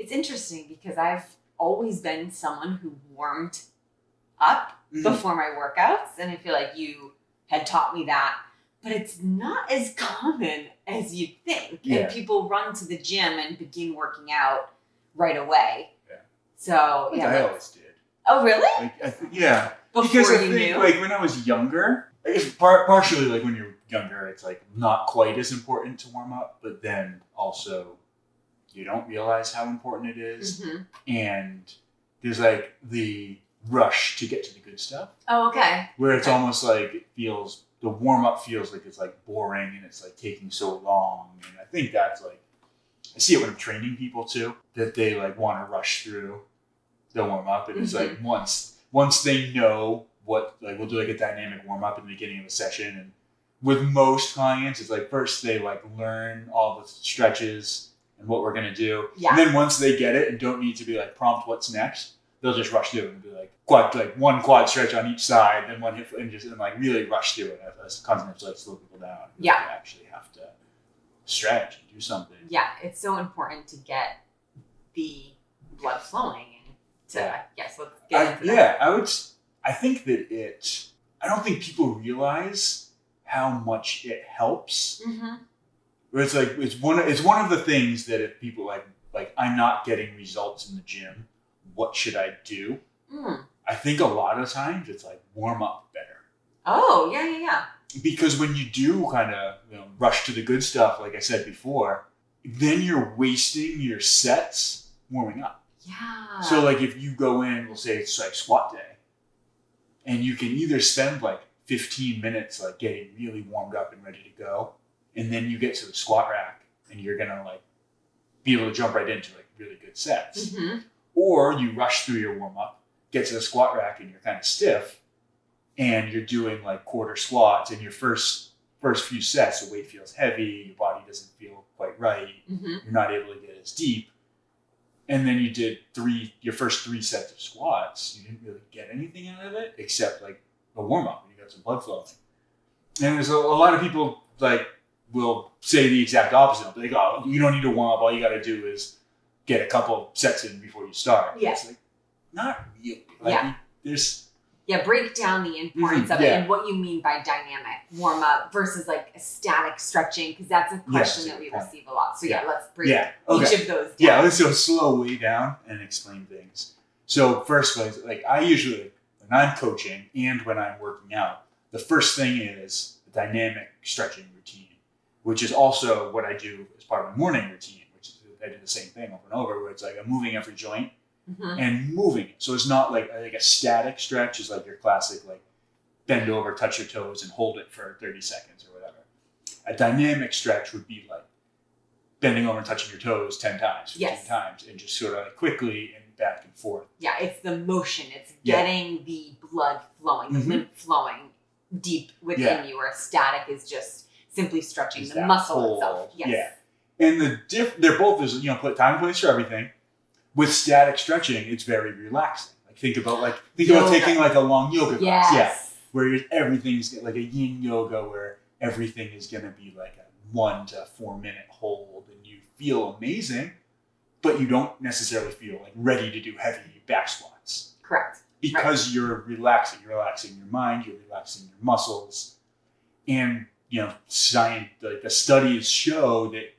It's interesting because I've always been someone who warmed up before my workouts. And I feel like you had taught me that. But it's not as common as you'd think. Yeah. And people run to the gym and begin working out right away. Yeah. So, Like I always did. Oh, really? Like, yeah. Before because I you think, knew? like, when I was younger, I guess partially, like, when you're younger, it's, like, not quite as important to warm up. But then also, you don't realize how important it is. Mm-hmm. And there's, like, the rush to get to the good stuff. Oh, okay. Where it's almost like it feels... The warm-up feels like it's, like, boring and it's, like, taking so long. And I think that's, like... I see it when I'm training people, too. That they, like, want to rush through the warm-up. And it's, like, once they know what... Like, we'll do, like, a dynamic warm-up in the beginning of a session. And with most clients, it's, like, first they, like, learn all the stretches and what we're going to do. Yeah. And then once they get it and don't need to be, like, prompt what's next... They'll just rush through it and be like one quad stretch on each side, then one hip, and like really rush through it. As constantly like slow people down. Yeah. You actually have to stretch and do something. Yeah, it's so important to get the blood flowing and to let's get into that. I think that I don't think people realize how much it helps. Mm-hmm. Where it's like it's one of the things that if people like I'm not getting results in the gym. What should I do? I think a lot of times it's like warm up better. Oh, yeah. Because when you do kind of rush to the good stuff, like I said before, then you're wasting your sets warming up. Yeah. So like if you go in, we'll say it's like squat day, and you can either spend like 15 minutes like getting really warmed up and ready to go, and then you get to the squat rack and you're gonna like be able to jump right into like really good sets. Mm-hmm. Or you rush through your warm-up, get to the squat rack, and you're kind of stiff, and you're doing like quarter squats, and your first few sets, the weight feels heavy, your body doesn't feel quite right, you're not able to get as deep, and then you did your first 3 sets of squats, you didn't really get anything out of it, except like a warm-up, and you got some blood flowing. And there's a lot of people like will say the exact opposite. They go, you don't need to warm up, all you got to do is get a couple sets in before you start. Yeah. It's like, not really. Like, there's... Yeah, break down the importance of it and what you mean by dynamic warm-up versus like a static stretching, because that's a question that we receive a lot. So let's break each of those down. Yeah, let's go slow way down and explain things. So first, like I usually, when I'm coaching and when I'm working out, the first thing is a dynamic stretching routine, which is also what I do as part of my morning routine. I do the same thing over and over, where it's like I'm moving every joint and moving it. So it's not like a static stretch is like your classic like bend over, touch your toes, and hold it for 30 seconds or whatever. A dynamic stretch would be like bending over and touching your toes 10 times, 15 times, and just sort of like quickly and back and forth. Yeah, it's the motion. It's getting the blood flowing, the lymph flowing deep within you, where static is just simply stretching the muscle itself. Yes. Yeah. And they're both, there's time and place for everything. With static stretching, it's very relaxing. Like think about taking like a long yoga class. Yeah. Where everything's like a yin yoga, where everything is going to be like a 1 to 4 minute hold, and you feel amazing, but you don't necessarily feel like ready to do heavy back squats. Correct. Because you're relaxing. You're relaxing your mind. You're relaxing your muscles, and science, like the studies show that.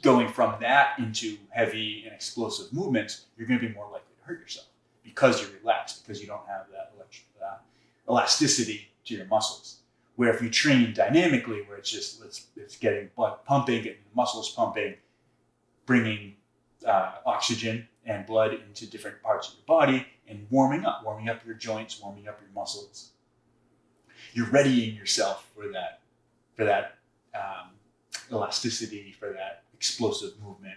Going from that into heavy and explosive movements, you're going to be more likely to hurt yourself because you're relaxed, because you don't have that elasticity to your muscles. Where if you train dynamically, where it's just it's getting blood pumping, getting the muscles pumping, bringing oxygen and blood into different parts of your body, and warming up your joints, warming up your muscles, you're readying yourself for that elasticity, for that explosive movement.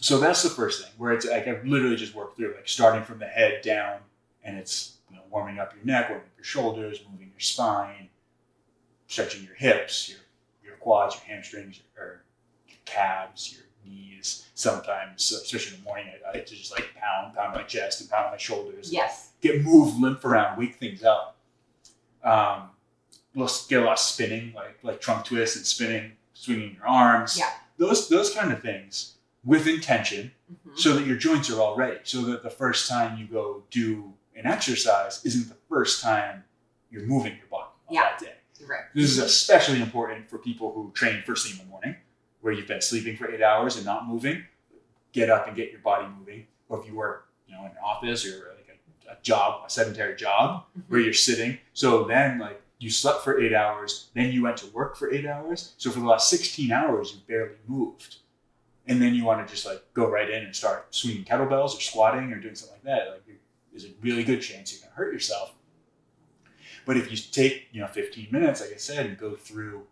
So that's the first thing, where it's like I've literally just worked through, like starting from the head down, and it's warming up your neck, warming up your shoulders, moving your spine, stretching your hips, your quads, your hamstrings, your calves, your knees. Sometimes, especially in the morning, I like to just like pound my chest and pound my shoulders. Yes. Move lymph around, wake things up. Get a lot of spinning, like trunk twists and spinning, swinging your arms. Yeah. Those kind of things with intention, so that your joints are all ready. So that the first time you go do an exercise isn't the first time you're moving your body that day. Right. This is especially important for people who train first thing in the morning, where you've been sleeping for 8 hours and not moving. Get up and get your body moving. Or if you work, in an office or like a job, a sedentary job where you're sitting. So then like you slept for 8 hours, then you went to work for 8 hours. So for the last 16 hours, you barely moved. And then you want to just like go right in and start swinging kettlebells or squatting or doing something like that. Like there's a really good chance you're going to hurt yourself. But if you take 15 minutes, like I said, and go through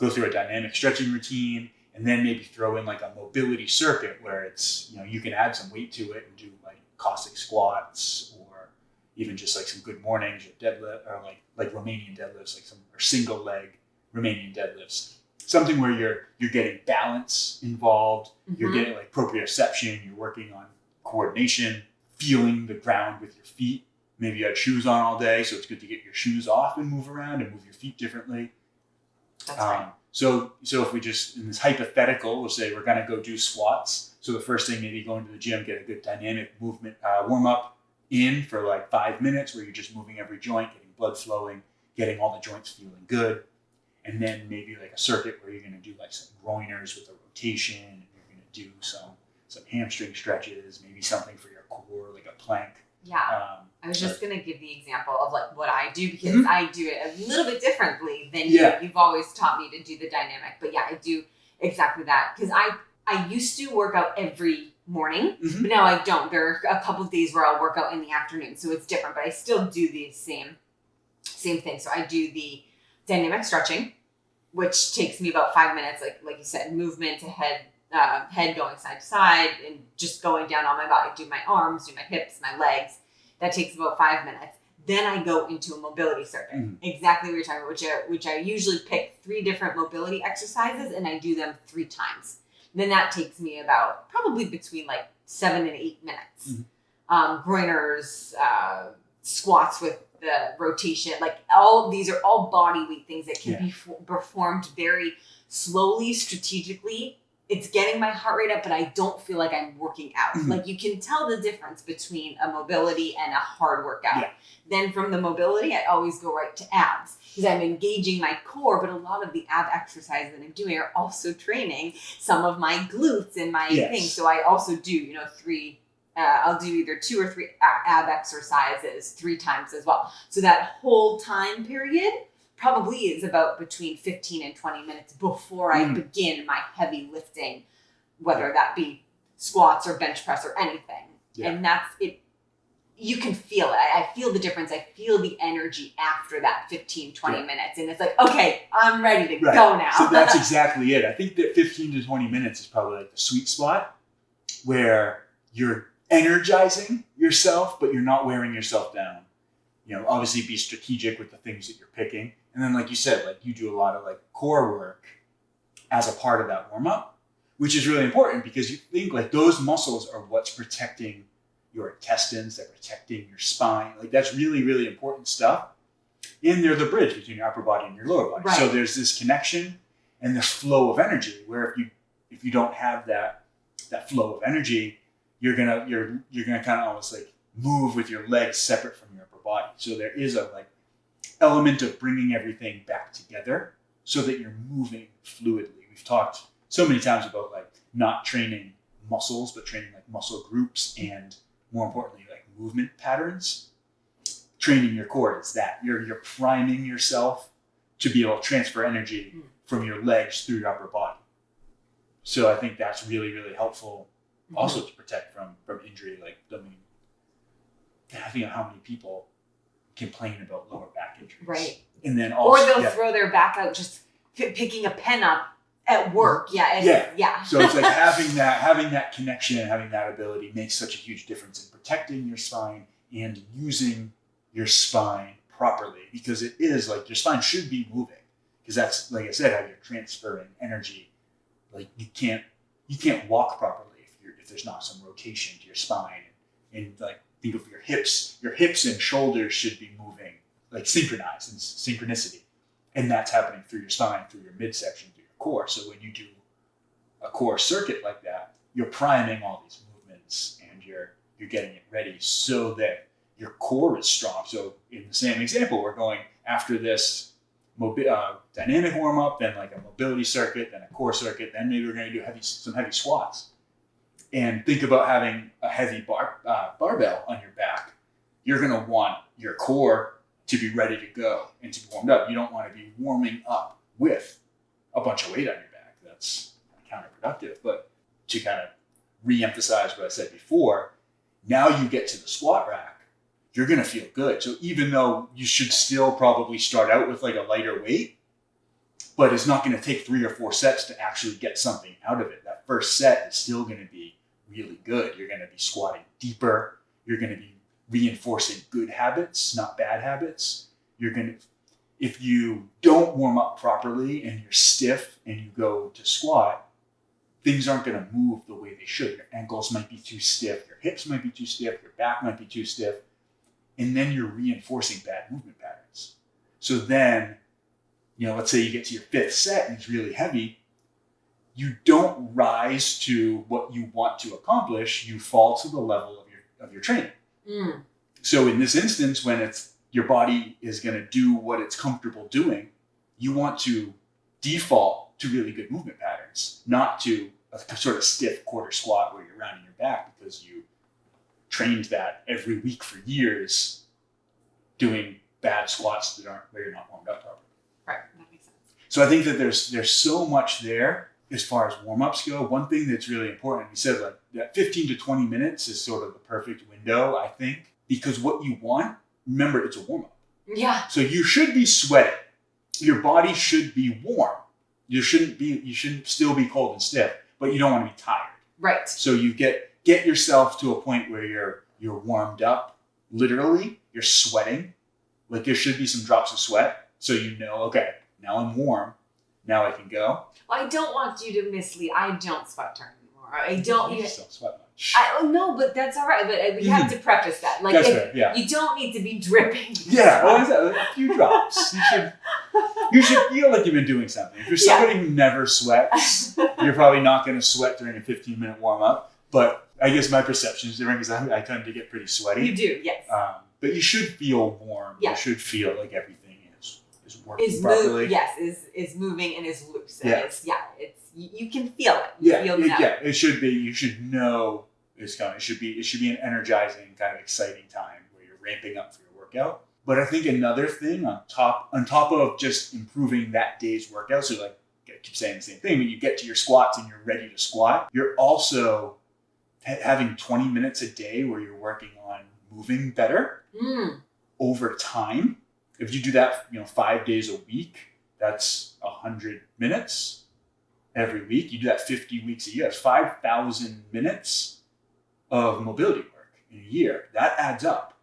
a dynamic stretching routine, and then maybe throw in like a mobility circuit where it's you can add some weight to it and do like Cossack squats or even just like some good mornings or deadlift or like Romanian deadlifts, like some or single leg Romanian deadlifts. Something where you're getting balance involved, you're getting like proprioception, you're working on coordination, feeling the ground with your feet. Maybe you had shoes on all day, so it's good to get your shoes off and move around and move your feet differently. That's right. So if we just, in this hypothetical, we'll say we're going to go do squats. So the first thing, maybe going to the gym, get a good dynamic movement, warm up in for like 5 minutes where you're just moving every joint, getting blood flowing, getting all the joints feeling good. And then maybe like a circuit where you're going to do like some groiners with a rotation. And you're going to do some hamstring stretches, maybe something for your core, like a plank. Yeah. I was just going to give the example of like what I do because I do it a little bit differently than you. You've always taught me to do the dynamic. But yeah, I do exactly that. Because I used to work out every morning, but now I don't. There are a couple of days where I'll work out in the afternoon. So it's different, but I still do the same thing. So I do the dynamic stretching, which takes me about 5 minutes, like you said, movement to head going side to side and just going down on my body. Do my arms, do my hips, my legs. That takes about 5 minutes. Then I go into a mobility circuit. Exactly what you're talking about, which I usually pick 3 different mobility exercises and I do them 3 times. Then that takes me about probably between like 7 and 8 minutes. Groiners, squats with the rotation, like all these are all body weight things that can be performed very slowly, strategically. It's getting my heart rate up, but I don't feel like I'm working out. Like you can tell the difference between a mobility and a hard workout. Then from the mobility, I always go right to abs because I'm engaging my core, but a lot of the ab exercises that I'm doing are also training some of my glutes and my things. So I also do, 3, I'll do either 2 or 3 ab exercises 3 times as well. So that whole time period probably is about between 15 and 20 minutes before I begin my heavy lifting, whether that be squats or bench press or anything. And that's it. You can feel it. I feel the difference. I feel the energy after that 15, 20 minutes. And it's like, okay, I'm ready to go now. So that's exactly it. I think that 15 to 20 minutes is probably like the sweet spot where you're energizing yourself, but you're not wearing yourself down. Obviously be strategic with the things that you're picking. And then like you said, like you do a lot of like core work as a part of that warm up, which is really important because you think like those muscles are what's protecting your intestines, they're protecting your spine. Like that's really, really important stuff. And they're the bridge between your upper body and your lower body. So there's this connection and this flow of energy where if you don't have that flow of energy, you're gonna kind of almost like move with your legs separate from your upper body. So there is a like element of bringing everything back together so that you're moving fluidly. We've talked so many times about like not training muscles, but training like muscle groups and more importantly, like movement patterns. Training your core is that you're priming yourself to be able to transfer energy from your legs through your upper body. So I think that's really, really helpful also to protect from injury. Like, I mean, I think how many people complain about lower back injuries. Right. And then also, or they'll throw their back out just picking a pen up at work. So it's like having that connection and having that ability makes such a huge difference in protecting your spine and using your spine properly, because it is like your spine should be moving, because that's, like I said, how you're transferring energy. Like you can't walk properly if there's not some rotation to your spine, and like think of your hips and shoulders should be moving like synchronized and synchronicity, and that's happening through your spine, through your midsection, through your core. So when you do a core circuit like that, you're priming all these movements and you're getting it ready so that your core is strong. So in the same example, we're going after this dynamic warm up, then like a mobility circuit, then a core circuit, then maybe we're going to do some heavy squats. And think about having a heavy barbell on your back. You're going to want your core to be ready to go and to be warmed up. You don't want to be warming up with a bunch of weight on your back. That's counterproductive. But to kind of re-emphasize what I said before, now you get to the squat rack, you're going to feel good. So even though you should still probably start out with like a lighter weight, but it's not going to take 3 or 4 sets to actually get something out of it. That first set is still going to be really good. You're going to be squatting deeper. You're going to be reinforcing good habits, not bad habits. If you don't warm up properly and you're stiff and you go to squat, things aren't going to move the way they should. Your ankles might be too stiff. Your hips might be too stiff. Your back might be too stiff. And then you're reinforcing bad movement patterns. So then, let's say you get to your 5th set and it's really heavy. You don't rise to what you want to accomplish. You fall to the level of your training. Mm. So in this instance, when your body is going to do what it's comfortable doing, you want to default to really good movement patterns, not to a sort of stiff quarter squat where you're rounding your back because you trained that every week for years doing bad squats where you're not warmed up properly. Right, that makes sense. So I think that there's so much there as far as warm-ups go. One thing that's really important, we said like that 15 to 20 minutes is sort of the perfect window, I think, because what you want, remember, it's a warm-up. Yeah. So you should be sweating. Your body should be warm. You shouldn't still be cold and stiff, but you don't want to be tired. Right. So you get yourself to a point where you're warmed up. Literally, you're sweating. Like there should be some drops of sweat. So okay, now I'm warm. Now I can go. Well, I don't want you to mislead. I don't sweat during anymore. I don't. You just don't sweat much. No, but that's all right. But we have to preface that. Like, that's fair, yeah. You don't need to be dripping. Yeah, a few drops. You should feel like you've been doing something. If you're somebody who never sweats, you're probably not going to sweat during a 15-minute warm-up. But I guess my perception is different because I tend to get pretty sweaty. You do, yes. But you should feel warm. Yeah. You should feel like everything is working properly. Is moving and is loose. Yeah. And you can feel it. It should be. You should know it's coming. It should be an energizing, kind of exciting time where you're ramping up for your workout. But I think another thing on top of just improving that day's workout, so like I keep saying the same thing, when you get to your squats and you're ready to squat, you're also having 20 minutes a day where you're working on moving better over time. If you do that, 5 days a week, that's 100 minutes every week. You do that 50 weeks a year. That's 5,000 minutes of mobility work in a year. That adds up.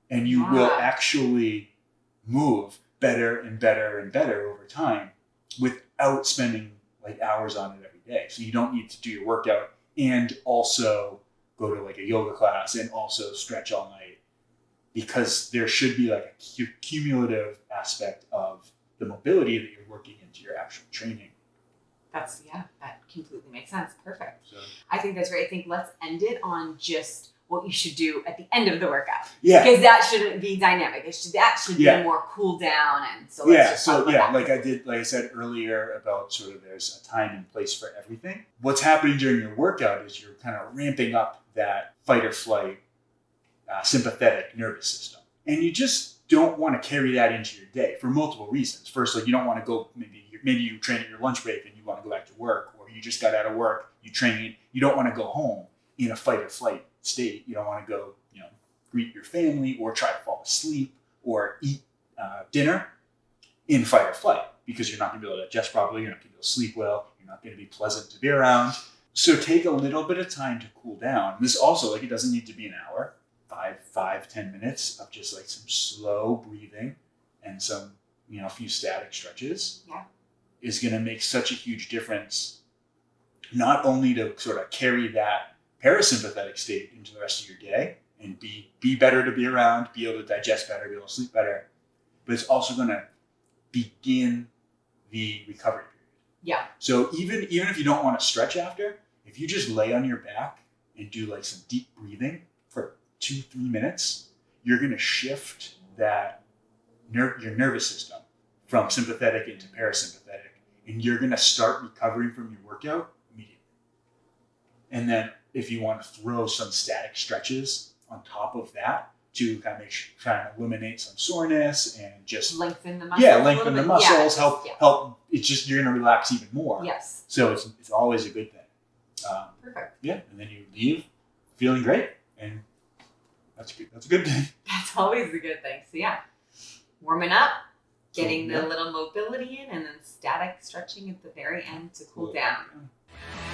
And you will actually move better and better and better over time without spending like hours on it every day. So you don't need to do your workout and also go to like a yoga class and also stretch all night, because there should be like a cumulative aspect of the mobility that you're working into your actual training. That completely makes sense. Perfect. So, I think that's great. I think let's end it on just what you should do at the end of the workout. Yeah. Because that shouldn't be dynamic. That should be more cool down. And so let's just talk about that. Like I said earlier about sort of there's a time and place for everything. What's happening during your workout is you're kind of ramping up that fight or flight sympathetic nervous system. And you just don't want to carry that into your day for multiple reasons. First, like you don't want to go, maybe you train at your lunch break and you want to go back to work, or you just got out of work, you train, you don't want to go home in a fight or flight state. You don't want to go, greet your family or try to fall asleep or eat dinner in fight or flight, because you're not going to be able to digest properly, you're not going to be able to sleep well, you're not going to be pleasant to be around. So take a little bit of time to cool down. This also, it doesn't need to be an hour. 5-10 minutes of just like some slow breathing and some, a few static stretches is going to make such a huge difference, not only to sort of carry that parasympathetic state into the rest of your day and be better to be around, be able to digest better, be able to sleep better, but it's also going to begin the recovery period. Yeah. So even if you don't want to stretch after, if you just lay on your back and do like some deep breathing for 2-3 minutes, you're going to shift that your nervous system from sympathetic into parasympathetic, and you're going to start recovering from your workout immediately. And then if you want to throw some static stretches on top of that to kind of try and eliminate some soreness and just lengthen the muscles. Lengthen the muscles, help. It's just, you're going to relax even more. Yes. So it's always a good thing. Perfect. Yeah, and then you leave feeling great, and that's good. That's a good thing. That's always a good thing. So yeah, warming up, getting the little mobility in, and then static stretching at the very end to cool down. Yeah.